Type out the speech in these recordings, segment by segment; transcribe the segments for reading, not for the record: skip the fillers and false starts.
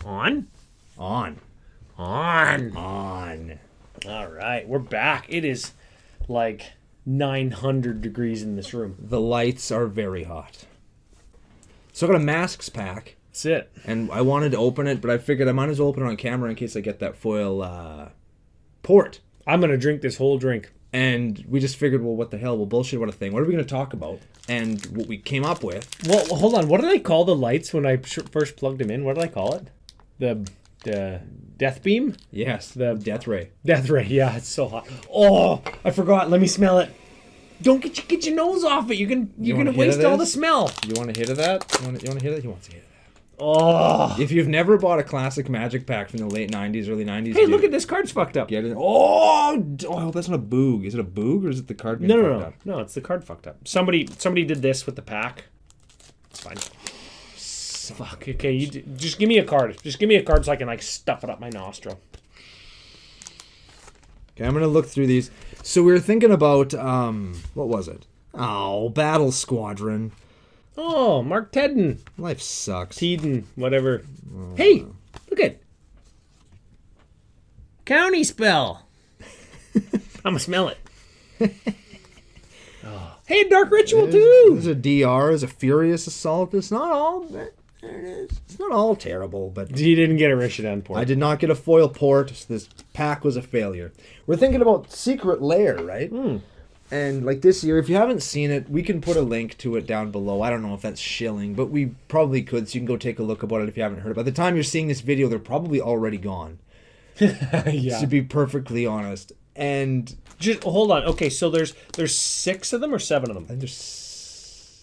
On? On. On. On. All right, we're back. It is like 900 degrees in this room. The lights are very hot. So I got a masks pack. That's it. And I wanted to open it, but I figured I might as well open it on camera in case I get that foil port. I'm going to drink this whole drink. And we just figured, well, what the hell? We'll bullshit about a thing. What are we going to talk about? And what we came up with... Well, hold on. What did I call the lights when I first plugged them in? What did I call it? The death beam? Yes, the death ray. Death ray, yeah. It's so hot. Oh, I forgot. Let me smell it. Don't get your nose off it. You're gonna waste all the smell. You want a hit of that? You want to hear that? He wants a hit of that. Oh. If you've never bought a classic Magic pack from the late 90s, early 90s... Hey, look at this card's fucked up. Get it? Oh, I hope that's not a boog. Is it a boog or is it the card being fucked up? No, it's the card fucked up. Somebody did this with the pack. It's fine. Fuck. Okay, you just give me a card. Just give me a card so I can like stuff it up my nostril. Okay, I'm gonna look through these. So we were thinking about what was it? Oh, Battle Squadron. Oh, Mark Tedden. Life sucks. Teden, whatever. Hey, look at County Spell. I'm gonna smell it. Oh. Hey, Dark Ritual too. There's a DR, there's a Furious Assault. It's not all. There it is. It's not all terrible, but you didn't get a Rishadan port. I did not get a foil port. So this pack was a failure. We're thinking about Secret Lair, right? And like this year, if you haven't seen it, we can put a link to it down below. I don't know if that's shilling, but we probably could, so you can go take a look about it if you haven't heard it. By the time you're seeing this video, they're probably already gone. Yeah. To be perfectly honest. And just hold on. Okay, so there's 6 of them or 7 of them? I think there's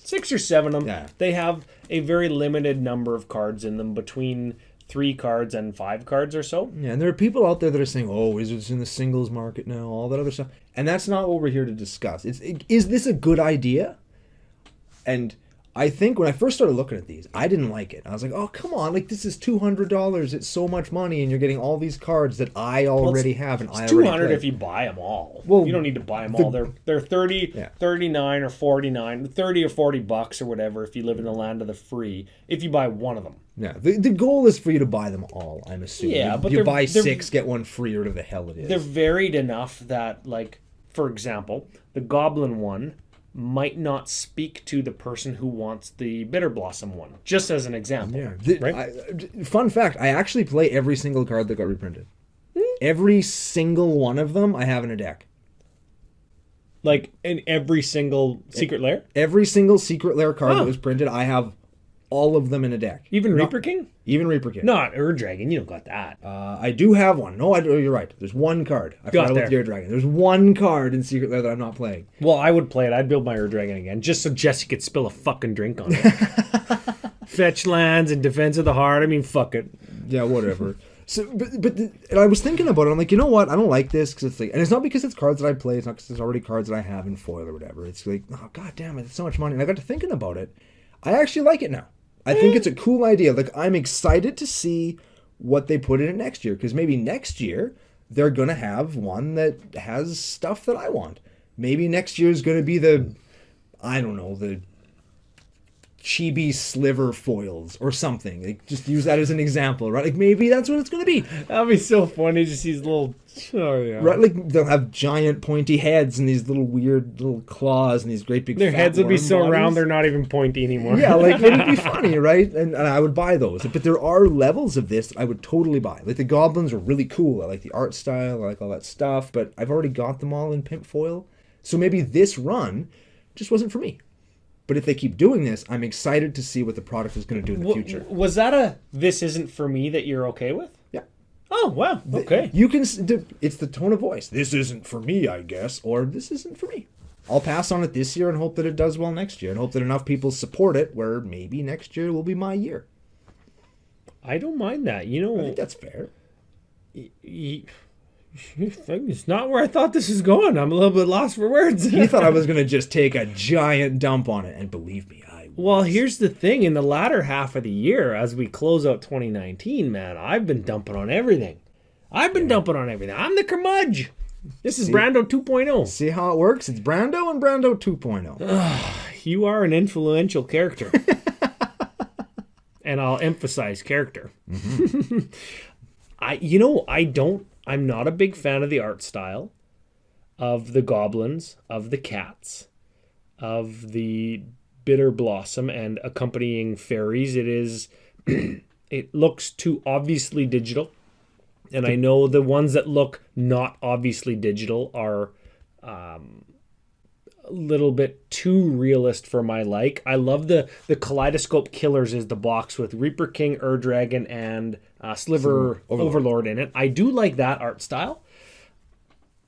6 or 7 of them. Yeah. They have a very limited number of cards in them, between 3 cards and 5 cards or so. Yeah, and there are people out there that are saying, "Oh, Wizards in the singles market now," all that other stuff, and that's not what we're here to discuss. Is this a good idea? And I think when I first started looking at these, I didn't like it. I was like, "Oh, come on! Like this is $200. It's so much money, and you're getting all these cards that I already have, and I already $200 play." if you buy them all. Well, you don't need to buy them all. They're 30, Yeah. 39 or 49, 30 or 40 bucks or whatever if you live in the land of the free. If you buy one of them. Yeah, the goal is for you to buy them all. I'm assuming. Yeah, but you buy 6, get one free, or whatever the hell it is. They're varied enough that, like, for example, the Goblin one might not speak to the person who wants the Bitter Blossom one. Just as an example. Yeah. Right? Fun fact, I actually play every single card that got reprinted. Every single one of them I have in a deck. Like, in every single Secret Lair? Every single Secret Lair card that was printed, I have all of them in a deck. Even Reaper King? Even Reaper King. Not Ur Dragon. You don't got that. I do have one. No, you're right. There's one card. I forgot about the Ur Dragon. There's one card in Secret Lair that I'm not playing. Well, I would play it. I'd build my Ur Dragon again, just so Jesse could spill a fucking drink on it. Fetch lands and Defense of the Heart. I mean, fuck it. Yeah, whatever. So, and I was thinking about it. I'm like, you know what? I don't like this because it's like, and it's not because it's cards that I play. It's not because it's already cards that I have in foil or whatever. It's like, oh god damn it, it's so much money. And I got to thinking about it. I actually like it now. I think it's a cool idea. Like, I'm excited to see what they put in it next year, because maybe next year they're gonna have one that has stuff that I want. Maybe next year is gonna be the, I don't know, the chibi sliver foils or something. Like, just use that as an example, right? Like, maybe that's what it's gonna be. That'd be so funny. Just these little, right? Like, they'll have giant pointy heads and these little weird little claws and these great big. Their fat heads would be so bodies. round they're not even pointy anymore. Yeah, like, it'd be funny, right? And I would buy those. But there are levels of this that I would totally buy. Like, the goblins are really cool. I like the art style. I like all that stuff. But I've already got them all in pimp foil. So maybe this run just wasn't for me. But if they keep doing this, I'm excited to see what the product is going to do in the future. Was that a "this isn't for me" that you're okay with? Yeah. Oh, wow. Okay. You can. It's the tone of voice. This isn't for me, I guess, or this isn't for me. I'll pass on it this year and hope that it does well next year, and hope that enough people support it where maybe next year will be my year. I don't mind that. You know, I think that's fair. It's not where I thought this was going. I'm a little bit lost for words. He thought I was going to just take a giant dump on it, and believe me, I was. Well, here's the thing. In the latter half of the year, as we close out 2019, man, I've been dumping on everything. I'm the curmudge. This is Brando 2.0. See how it works? It's Brando and Brando 2.0. You are an influential character. and I'll emphasize character. Mm-hmm. I'm not a big fan of the art style of the goblins, of the cats, of the bitter blossom and accompanying fairies. It looks too obviously digital. And I know the ones that look not obviously digital are a little bit too realist for my like. I love the Kaleidoscope Killers is the box with Reaper King, Ur-Dragon, and Sliver Overlord in it. I do like that art style.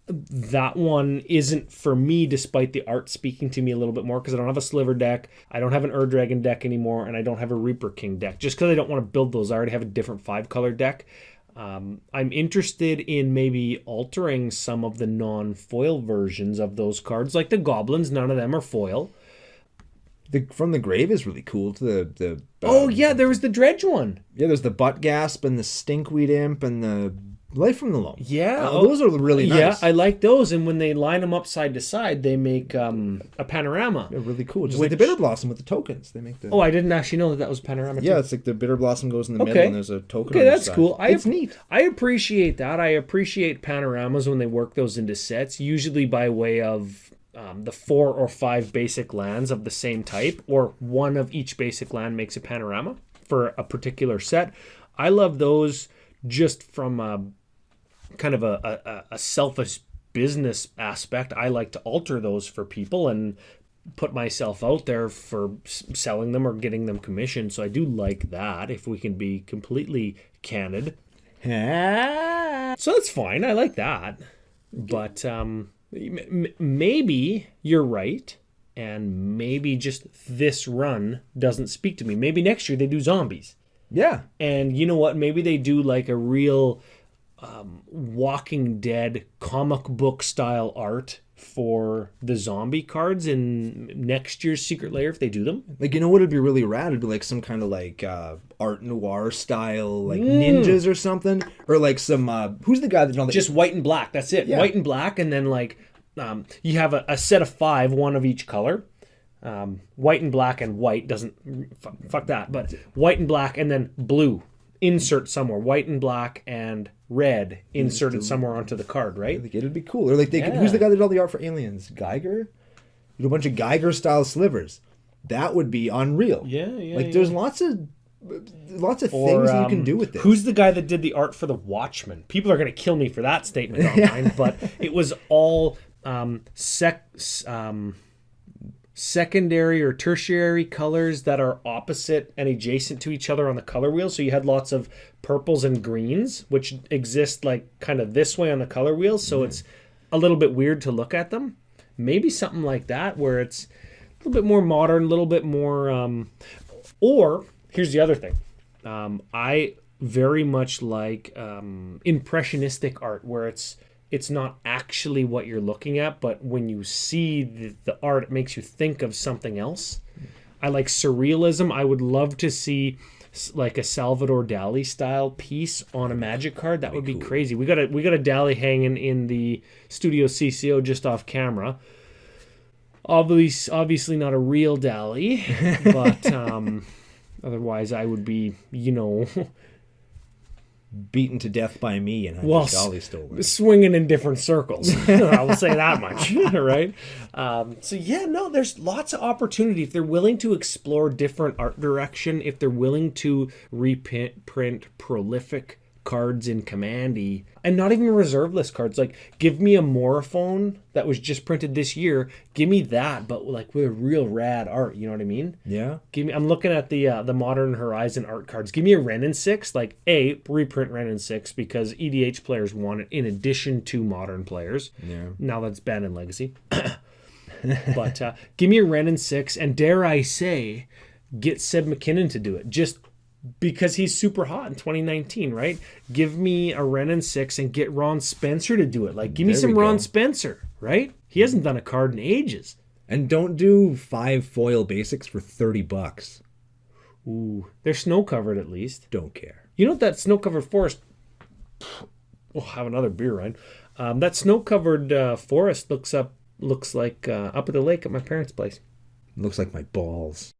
That one isn't for me, despite the art speaking to me a little bit more, because I don't have a Sliver deck, I don't have an Ur-Dragon deck anymore, and I don't have a Reaper King deck. Just because I don't want to build those, I already have a different 5-color deck. I'm interested in maybe altering some of the non-foil versions of those cards, like the Goblins. None of them are foil. From the Grave is really cool. There was the Dredge one. Yeah, there's the Butt Gasp and the Stinkweed Imp and the Life from the Loam. Yeah. Those are really nice. Yeah, I like those. And when they line them up side to side, they make a panorama. They're really cool. Just like the Bitter Blossom with the tokens. They make the... Oh, I didn't actually know that was panorama too. Yeah, it's like the Bitter Blossom goes in the middle and there's a token on that's side. cool. It's neat. I appreciate that. I appreciate panoramas when they work those into sets, usually by way of the 4 or 5 basic lands of the same type, or one of each basic land makes a panorama for a particular set. I love those just from kind of a selfish business aspect. I like to alter those for people and put myself out there for selling them or getting them commissioned. So I do like that, if we can be completely candid. So that's fine. I like that. But maybe you're right, and maybe just this run doesn't speak to me. Maybe next year they do zombies. Yeah. And you know what? Maybe they do like a real Walking Dead comic book style art for the zombie cards in next year's Secret Lair if they do them. Like, you know what would be really rad? It'd be like some kind of like art noir style, like ninjas or something, or like some who's the guy that just white and black. That's it. Yeah. White and black, and then like you have a set of 5, one of each color. White and black and white doesn't fuck that, but white and black and then blue. Insert somewhere, white and black and red inserted somewhere onto the card, right? Like, it'd be cool. Or like who's the guy that did all the art for Aliens? Geiger? You know, a bunch of Geiger style slivers. That would be unreal. Yeah. There's lots of things you can do with this. Who's the guy that did the art for the Watchmen? People are going to kill me for that statement online, but it was all secondary or tertiary colors that are opposite and adjacent to each other on the color wheel. So you had lots of purples and greens, which exist like kind of this way on the color wheel. So it's a little bit weird to look at them. Maybe something like that where it's a little bit more modern, a little bit more... or here's the other thing. I very much like impressionistic art where it's not actually what you're looking at, but when you see the art, it makes you think of something else. I like surrealism. I would love to see like a Salvador Dali style piece on a Magic card. That would be cool. Crazy. We got a Dali hanging in the Studio CCO just off camera. Obviously not a real Dali, but otherwise I would be, beaten to death by me and having Dolly stolen. Swinging in different circles. I will say that much, right? There's lots of opportunity if they're willing to explore different art direction, if they're willing to reprint prolific cards in Commandy, and not even reserve list cards. Like, give me a Morophone that was just printed this year. Give me that, but like with real rad art. You know what I mean? Yeah. I'm looking at the Modern Horizon art cards. Give me a Ren and 6. Like, reprint Ren and 6 because EDH players want it in addition to Modern players. Yeah. Now that's banned in Legacy. But give me a Ren and 6, and dare I say, get Seb McKinnon to do it. Just because he's super hot in 2019, right? Give me a Ren and 6 and get Ron Spencer to do it. Like, give me some Ron Spencer, right? He hasn't done a card in ages. And don't do 5 foil basics for $30. Ooh, they're snow covered at least. Don't care. You know that snow covered forest? We'll have another beer, right? That snow covered forest looks like up at the lake at my parents' place. Looks like my balls.